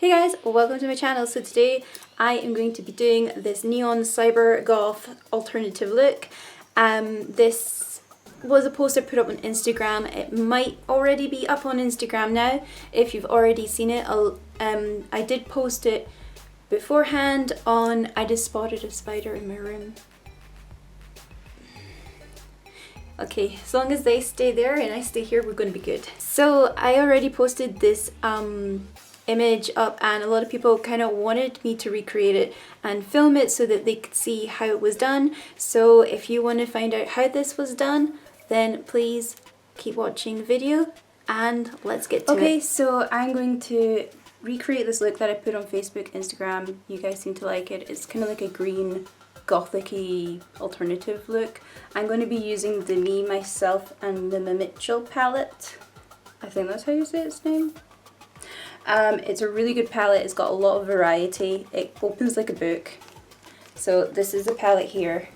Hey guys, welcome to my channel. So today I am going to be doing this neon cyber goth alternative look. This was a post I put up on Instagram. It might already be up on Instagram now if you've already seen it. I did post it beforehand on I just spotted a spider in my room. Okay, as long as they stay there and I stay here, we're going to be good. So I already posted this image up and a lot of people kind of wanted me to recreate it and film it so that they could see how it was done. So if you want to find out how this was done, then please keep watching the video and let's get to it. Okay, so I'm going to recreate this look that I put on Facebook, Instagram. You guys seem to like it. It's kind of like a green gothic-y alternative look. I'm going to be using the Me, Myself and the Mitchell palette. I think that's how you say its name. It's a really good palette. It's got a lot of variety. It opens like a book. So this is the palette here.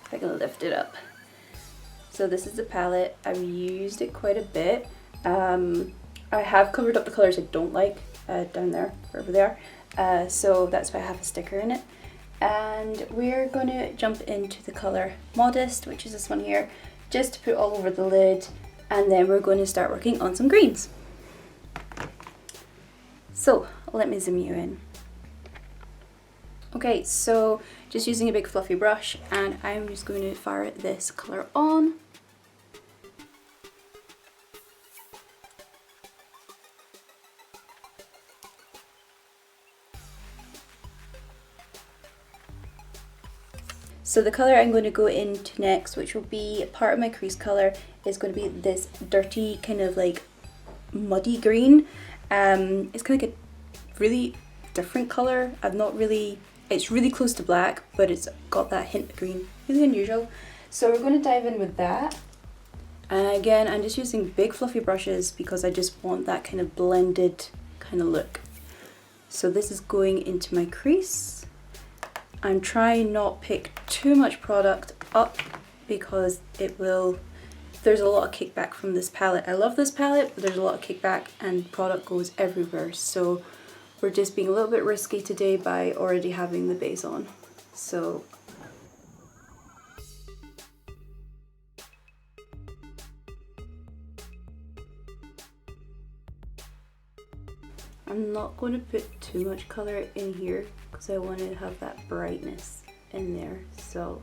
If I can lift it up. So this is the palette. I've used it quite a bit. I have covered up the colours I don't like down there, wherever they are. So that's why I have a sticker in it. And we're going to jump into the colour Modest, which is this one here, just to put all over the lid. And then we're going to start working on some greens. So let me zoom you in. Okay, so just using a big fluffy brush and I'm just going to fire this colour on. So the colour I'm going to go into next, which will be part of my crease colour, is going to be this dirty kind of like muddy green. It's kind of like a really different colour. It's really close to black, but it's got that hint of green. Really unusual. So we're going to dive in with that. And again, I'm just using big fluffy brushes because I just want that kind of blended kind of look. So this is going into my crease. I'm trying not pick too much product up because there's a lot of kickback from this palette. I love this palette, but there's a lot of kickback and product goes everywhere. So we're just being a little bit risky today by already having the base on. So I'm not going to put too much colour in here because I want to have that brightness in there. So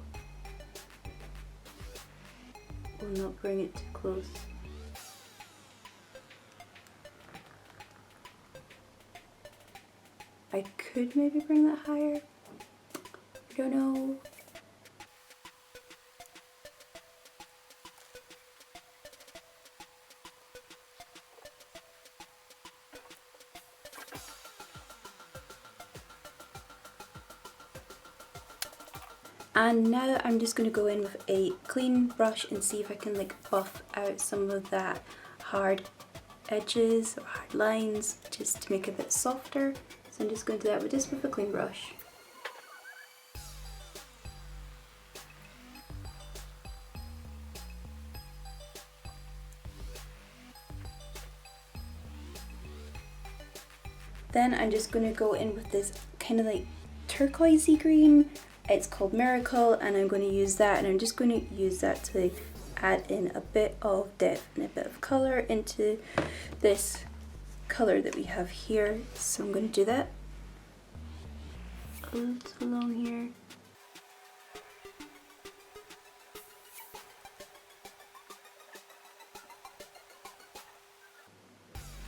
we'll not bring it too close. I could maybe bring that higher. I don't know. And now I'm just going to go in with a clean brush and see if I can like buff out some of that hard edges or hard lines just to make it a bit softer. So I'm just going to do that with a clean brush. Then I'm just going to go in with this kind of like turquoisey green. It's called Miracle and I'm going to use that, and I'm just going to use that to add in a bit of depth and a bit of colour into this colour that we have here. So I'm going to do that a little along here.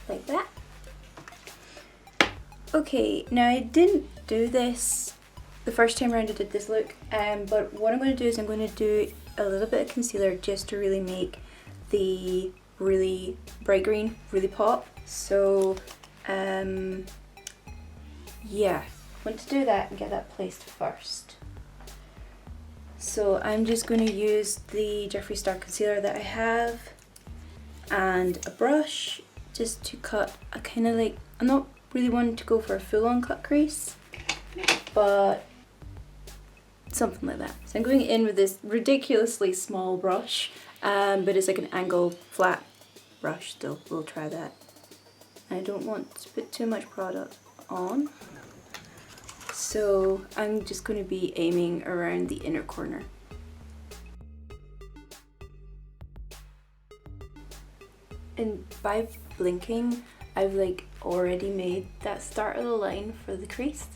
Like that. Okay, now I didn't do this the first time around I did this look, but what I'm going to do is I'm going to do a little bit of concealer just to really make the really bright green really pop. So yeah, I want to do that and get that placed first. So I'm just going to use the Jeffree Star concealer that I have and a brush just to cut a kind of like, I'm not really wanting to go for a full-on cut crease, but something like that. So I'm going in with this ridiculously small brush, but it's like an angled flat brush still. We'll try that. I don't want to put too much product on. So I'm just going to be aiming around the inner corner. And by blinking, I've like already made that start of the line for the crease.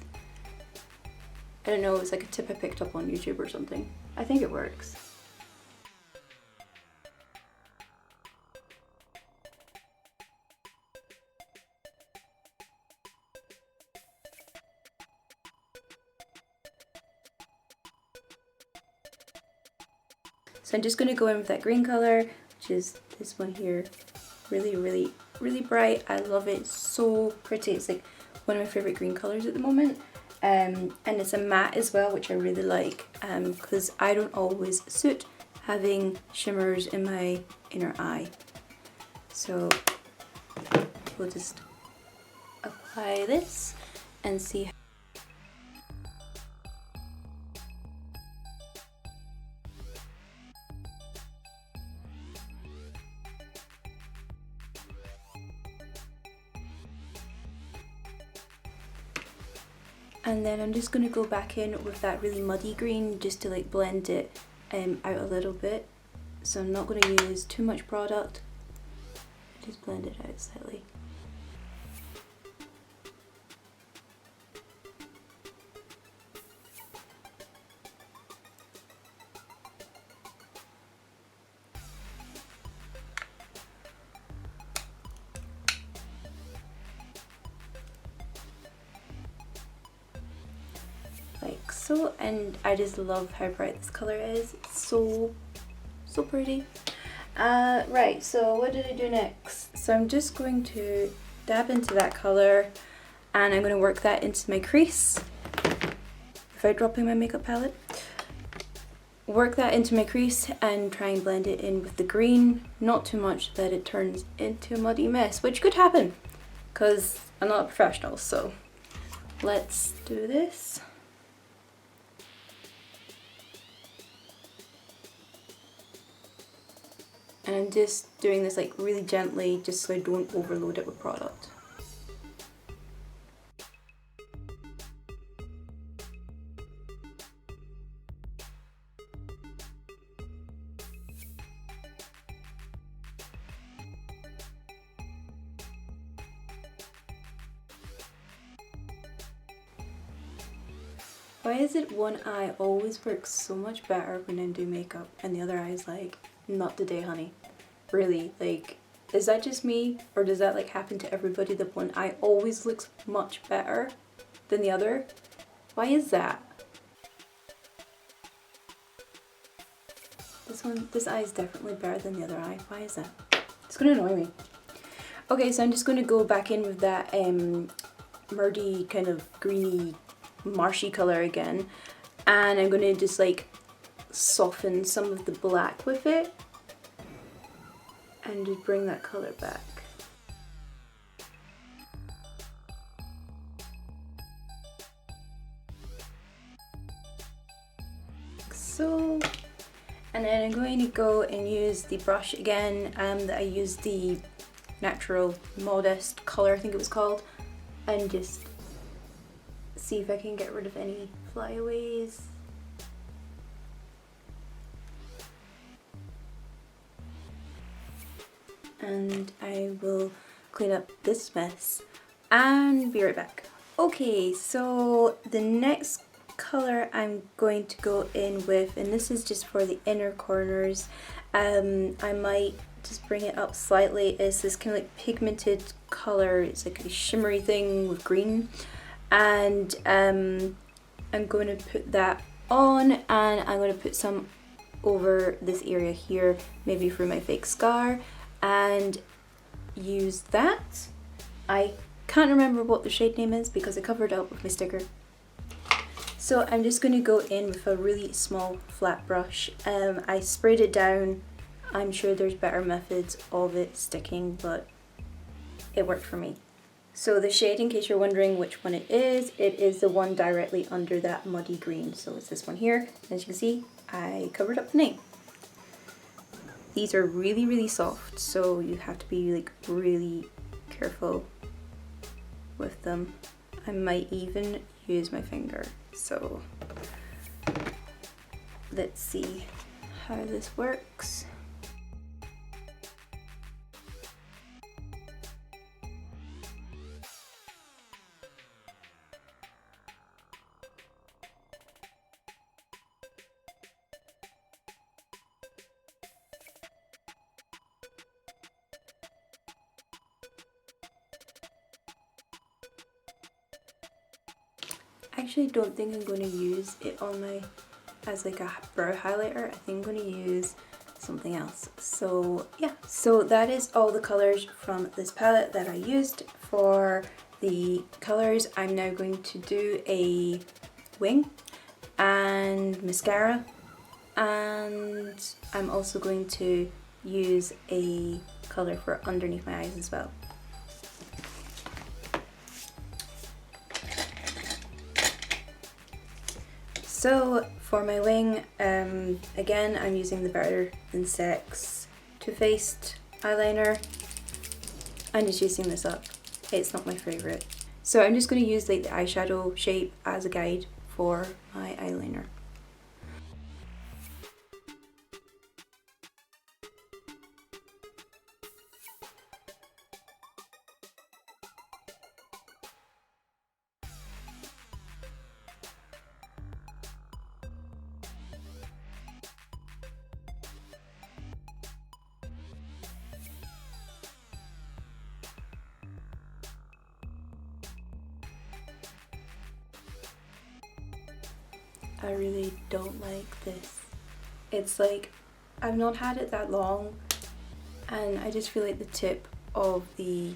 I don't know, it was like a tip I picked up on YouTube or something. I think it works. So I'm just going to go in with that green color, which is this one here. Really, really, really bright. I love it. It's so pretty. It's like one of my favorite green colors at the moment. And it's a matte as well, which I really like, because I don't always suit having shimmers in my inner eye. So we'll just apply this and see. And then I'm just going to go back in with that really muddy green just to like blend it out a little bit. So I'm not going to use too much product, just blend it out slightly. Like so, and I just love how bright this color is. It's so pretty. Right, so what did I do next? So I'm just going to dab into that color and I'm going to work that into my crease without dropping my makeup palette. Work that into my crease and try and blend it in with the green, not too much that it turns into a muddy mess, which could happen because I'm not a professional. So let's do this. And I'm just doing this like really gently just so I don't overload it with product. Why is it one eye always works so much better when I do makeup and the other eye is like, not today, honey? Really, like, is that just me, or does that like happen to everybody that one eye always looks much better than the other? Why is that? This eye is definitely better than the other eye. Why is that? It's gonna annoy me. Okay, so I'm just gonna go back in with that murdy kind of greeny marshy color again, and I'm gonna just like soften some of the black with it and just bring that color back. Like so. And then I'm going to go and use the brush again, that I used the Natural Modest color, I think it was called, and just see if I can get rid of any flyaways. And I will clean up this mess and be right back. Okay, so the next color I'm going to go in with, and this is just for the inner corners, I might just bring it up slightly, is this kind of like pigmented color. It's like a shimmery thing with green, and I'm going to put that on, and I'm going to put some over this area here, maybe for my fake scar, and use that. I can't remember what the shade name is because I covered it up with my sticker. So I'm just going to go in with a really small flat brush. I sprayed it down. I'm sure there's better methods of it sticking, but it worked for me. So the shade, in case you're wondering which one it is the one directly under that muddy green. So it's this one here. As you can see, I covered up the name. These are really, really soft, so you have to be like really careful with them. I might even use my finger. So let's see how this works. I actually don't think I'm going to use it on my as like a brow highlighter. I think I'm going to use something else. So yeah, so that is all the colors from this palette that I used for the colors. I'm now going to do a wing and mascara, and I'm also going to use a color for underneath my eyes as well. So for my wing, again I'm using the Better Than Sex Too Faced eyeliner. I'm just using this up. It's not my favourite. So I'm just going to use like the eyeshadow shape as a guide for my eyeliner. I really don't like this. It's like, I've not had it that long and I just feel like the tip of the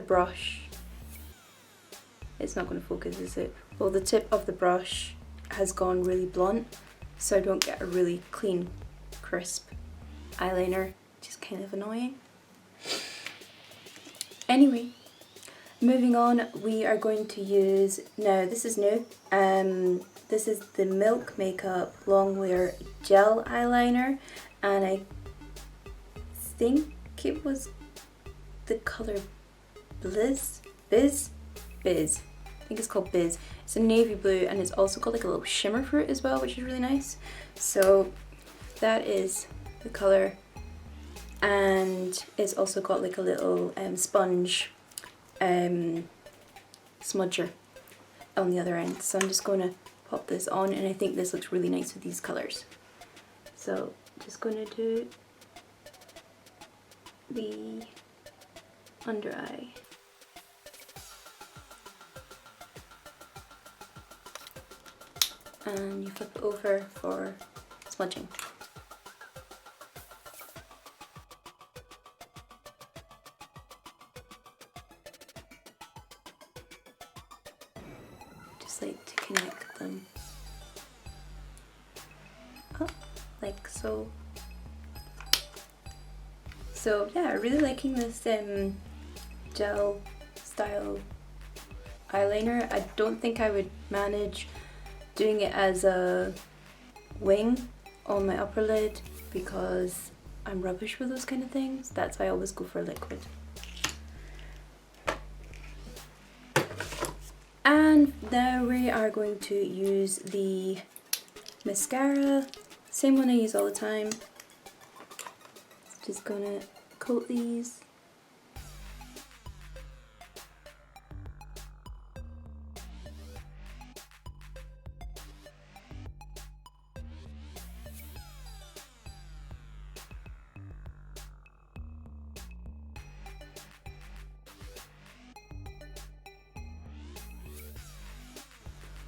brush, it's not going to focus, is it? Well, the tip of the brush has gone really blunt, so I don't get a really clean, crisp eyeliner, which is kind of annoying. Anyway, moving on, we are going to use, now this is new, this is the Milk Makeup Longwear Gel Eyeliner, and I think it was the colour Biz. I think it's called Biz. It's a navy blue and it's also got like a little shimmer for it as well, which is really nice. So that is the colour, and it's also got like a little sponge smudger on the other end. So I'm just going to pop this on, and I think this looks really nice with these colours. So just going to do the under eye. And you flip it over for smudging. Just like to connect them up, like so. So yeah, I'm really liking this gel style eyeliner. I don't think I would manage doing it as a wing on my upper lid because I'm rubbish with those kind of things. That's why I always go for liquid. And now we are going to use the mascara, same one I use all the time. Just gonna coat these.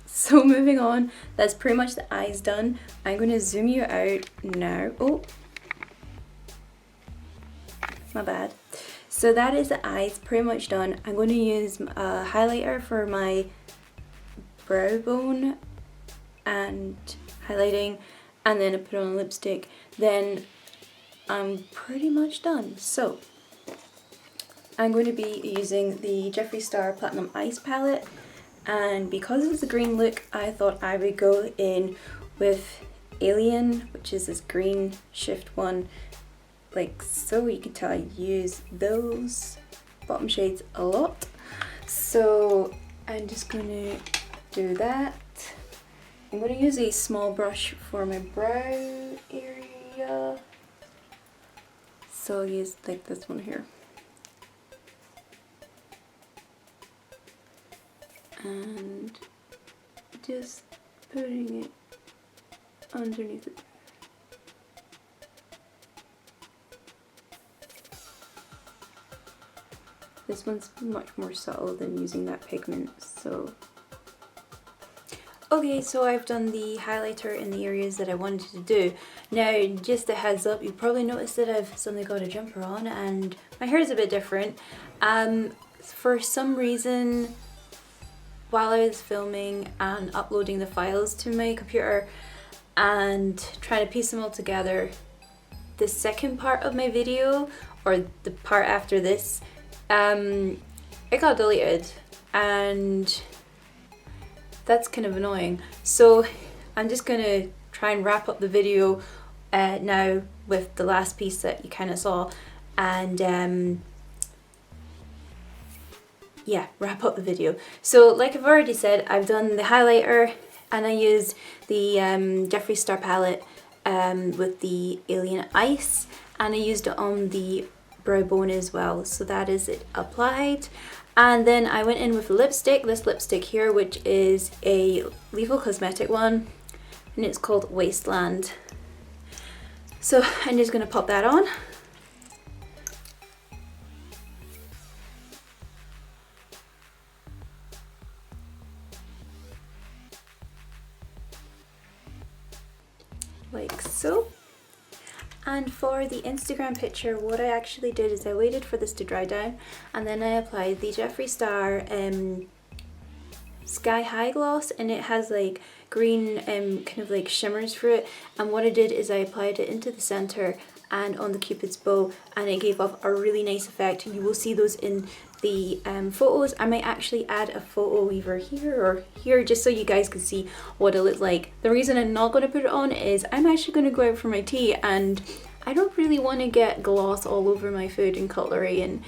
So moving on, that's pretty much the eyes done. I'm going to zoom you out now. Oh, my bad. So that is the eyes pretty much done. I'm going to use a highlighter for my brow bone and highlighting, and then I put on a lipstick. Then I'm pretty much done. So I'm going to be using the Jeffree Star Platinum Ice palette. And because it's a green look, I thought I would go in with Alien, which is this green shift one, like so. You can tell I use those bottom shades a lot. So I'm just gonna do that. I'm gonna use a small brush for my brow area. So I'll use like this one here. And just putting it underneath it. This one's much more subtle than using that pigment, so. Okay, so I've done the highlighter in the areas that I wanted to do. Now, just a heads up, you probably noticed that I've suddenly got a jumper on and my hair is a bit different. For some reason, while I was filming and uploading the files to my computer and trying to piece them all together, the second part of my video, or the part after this, it got deleted, and that's kind of annoying. So I'm just gonna try and wrap up the video now with the last piece that you kind of saw, and yeah, wrap up the video. So like I've already said, I've done the highlighter and I used the Jeffree Star palette with the Alien Ice, and I used it on the brow bone as well. So that is it applied. And then I went in with lipstick, this lipstick here, which is a Levo Cosmetic one, and it's called Wasteland. So I'm just gonna pop that on. Like so. And for the Instagram picture, what I actually did is I waited for this to dry down, and then I applied the Jeffree Star Sky High Gloss, and it has like green kind of like shimmers through it. And what I did is I applied it into the center and on the Cupid's bow, and it gave off a really nice effect. You will see those in the photos. I might actually add a photo either here or here just so you guys can see what it looks like. The reason I'm not going to put it on is I'm actually going to go out for my tea, and I don't really want to get gloss all over my food and cutlery, and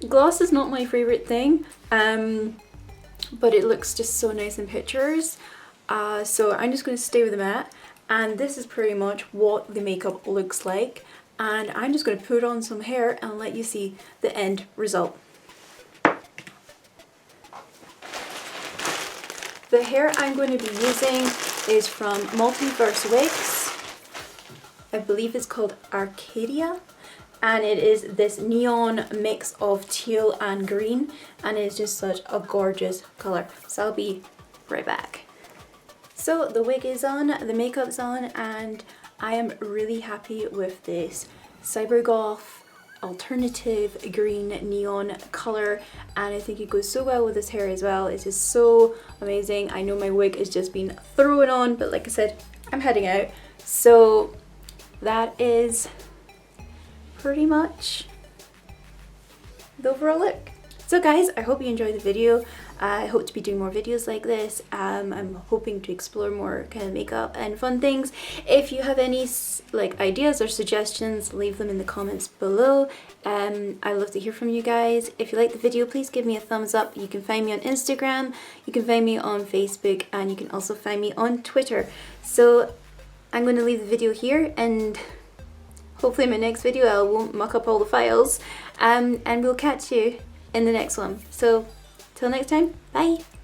gloss is not my favorite thing, but it looks just so nice in pictures. So I'm just going to stay with the matte, and this is pretty much what the makeup looks like, and I'm just going to put on some hair and let you see the end result. The hair I'm going to be using is from Multiverse Wigs. I believe it's called Arcadia, and it is this neon mix of teal and green, and it's just such a gorgeous color. So I'll be right back. So the wig is on, the makeup's on, and I am really happy with this Cyber Goth alternative green neon color, and I think it goes so well with this hair as well. It's just so amazing. I know my wig has just been thrown on, but like I said, I'm heading out. So that is pretty much the overall look. So guys, I hope you enjoyed the video. I hope to be doing more videos like this. I'm hoping to explore more kind of makeup and fun things. If you have any like ideas or suggestions, leave them in the comments below. I'd love to hear from you guys. If you like the video, please give me a thumbs up. You can find me on Instagram, you can find me on Facebook, and you can also find me on Twitter. So I'm going to leave the video here, and hopefully in my next video I won't muck up all the files, and we'll catch you in the next one. So till next time, bye!